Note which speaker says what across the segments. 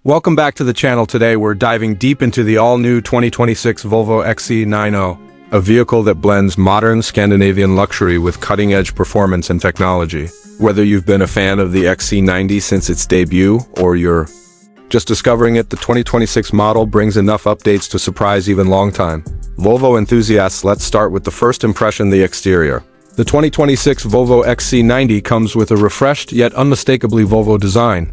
Speaker 1: Welcome back to the channel. Today we're diving deep into the all-new 2026 Volvo XC90, a vehicle that blends modern Scandinavian luxury with cutting-edge performance and technology. Whether you've been a fan of the XC90 since its debut, or you're just discovering it, the 2026 model brings enough updates to surprise even long-time Volvo enthusiasts. Let's start with the first impression: the exterior. The 2026 Volvo XC90 comes with a refreshed yet unmistakably Volvo design.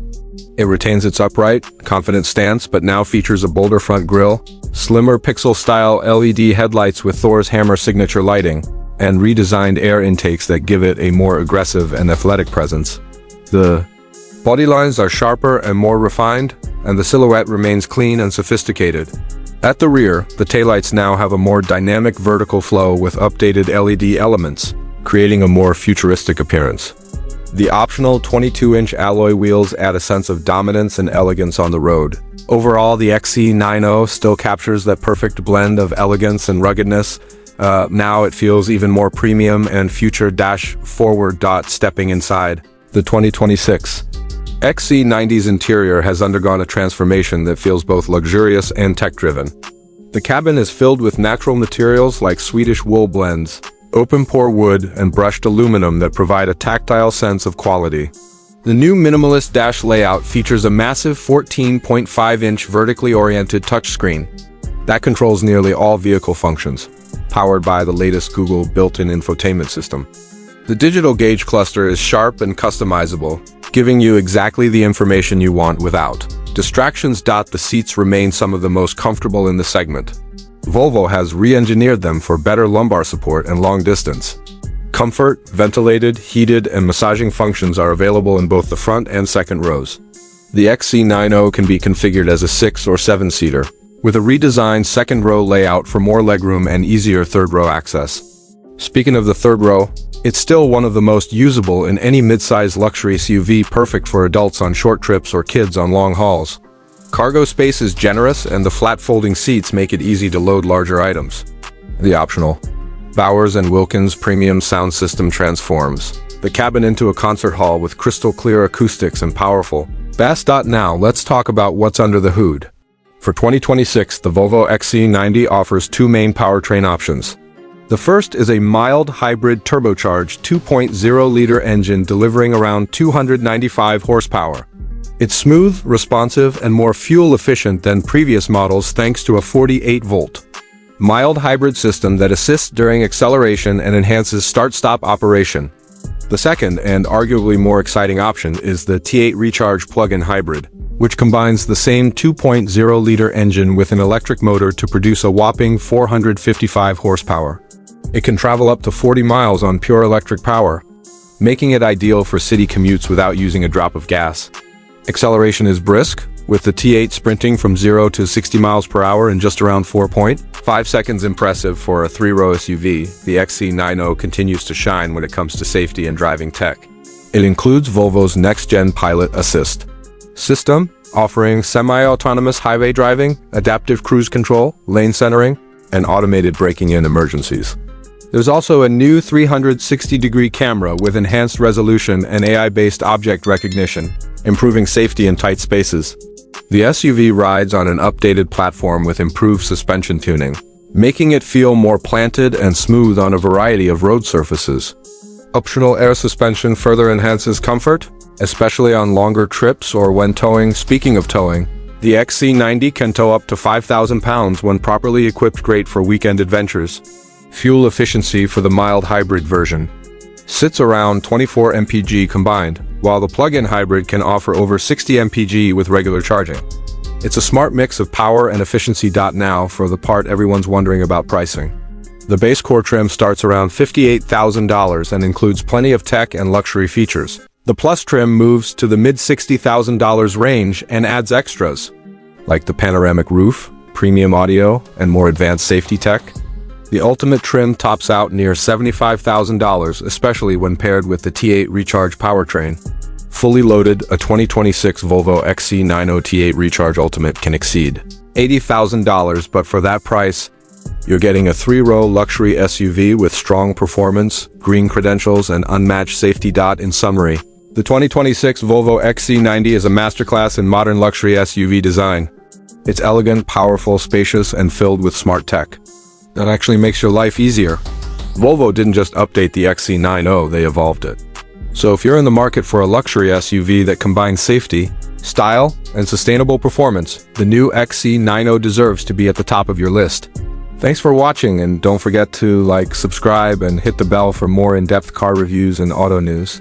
Speaker 1: It retains its upright, confident stance, but now features a bolder front grille, slimmer pixel-style LED headlights with Thor's hammer signature lighting, and redesigned air intakes that give it a more aggressive and athletic presence. The body lines are sharper and more refined, and the silhouette remains clean and sophisticated. At the rear, the taillights now have a more dynamic vertical flow with updated LED elements, creating a more futuristic appearance. The optional 22-inch alloy wheels add a sense of dominance and elegance on the road. Overall, the XC90 still captures that perfect blend of elegance and ruggedness. Now it feels even more premium and future-forward. Stepping inside the 2026 XC90's interior has undergone a transformation that feels both luxurious and tech-driven. The cabin is filled with natural materials like Swedish wool blends, open-pore wood, and brushed aluminum that provide a tactile sense of quality. The new minimalist dash layout features a massive 14.5-inch vertically oriented touchscreen that controls nearly all vehicle functions, powered by the latest Google built-in infotainment system. The digital gauge cluster is sharp and customizable, giving you exactly the information you want without distractions. The seats remain some of the most comfortable in the segment. Volvo has re-engineered them for better lumbar support and long distance. Comfort, ventilated, heated, and massaging functions are available in both the front and second rows. The XC90 can be configured as a 6- or 7-seater, with a redesigned second-row layout for more legroom and easier third-row access. Speaking of the third row, it's still one of the most usable in any mid-size luxury SUV, perfect for adults on short trips or kids on long hauls. Cargo space is generous, and the flat folding seats make it easy to load larger items. The optional Bowers & Wilkins premium sound system transforms the cabin into a concert hall with crystal-clear acoustics and powerful bass. Now let's talk about what's under the hood. For 2026, the Volvo XC90 offers two main powertrain options. The first is a mild hybrid turbocharged 2.0-liter engine delivering around 295 horsepower. It's smooth, responsive, and more fuel-efficient than previous models thanks to a 48-volt mild hybrid system that assists during acceleration and enhances start-stop operation. The second, and arguably more exciting option, is the T8 Recharge plug-in hybrid, which combines the same 2.0-liter engine with an electric motor to produce a whopping 455 horsepower. It can travel up to 40 miles on pure electric power, making it ideal for city commutes without using a drop of gas. Acceleration is brisk, with the T8 sprinting from 0 to 60 miles per hour in just around 4.5 seconds. Impressive for a 3-row SUV, the XC90 continues to shine when it comes to safety and driving tech. It includes Volvo's next-gen Pilot Assist system, offering semi-autonomous highway driving, adaptive cruise control, lane centering, and automated braking in emergencies. There's also a new 360-degree camera with enhanced resolution and AI-based object recognition, improving safety in tight spaces. The SUV rides on an updated platform with improved suspension tuning, making it feel more planted and smooth on a variety of road surfaces. Optional air suspension further enhances comfort, especially on longer trips or when towing. Speaking of towing, the XC90 can tow up to 5,000 pounds when properly equipped, great for weekend adventures. Fuel efficiency for the mild hybrid version sits around 24 mpg combined, while the plug-in hybrid can offer over 60 mpg with regular charging. It's a smart mix of power and efficiency. Now for the part everyone's wondering about: pricing. The base core trim starts around $58,000 and includes plenty of tech and luxury features. The Plus trim moves to the mid-$60,000 range and adds extras, like the panoramic roof, premium audio, and more advanced safety tech. The Ultimate trim tops out near $75,000, especially when paired with the T8 Recharge powertrain. Fully loaded, a 2026 Volvo XC90 T8 Recharge Ultimate can exceed $80,000, but for that price, you're getting a 3-row luxury SUV with strong performance, green credentials, and unmatched safety. In summary, The 2026 Volvo XC90 is a masterclass in modern luxury SUV design. It's elegant, powerful, spacious, and filled with smart tech that actually makes your life easier. Volvo didn't just update the XC90, they evolved it. So if you're in the market for a luxury SUV that combines safety, style, and sustainable performance, the new XC90 deserves to be at the top of your list. Thanks for watching, and don't forget to like, subscribe, and hit the bell for more in-depth car reviews and auto news.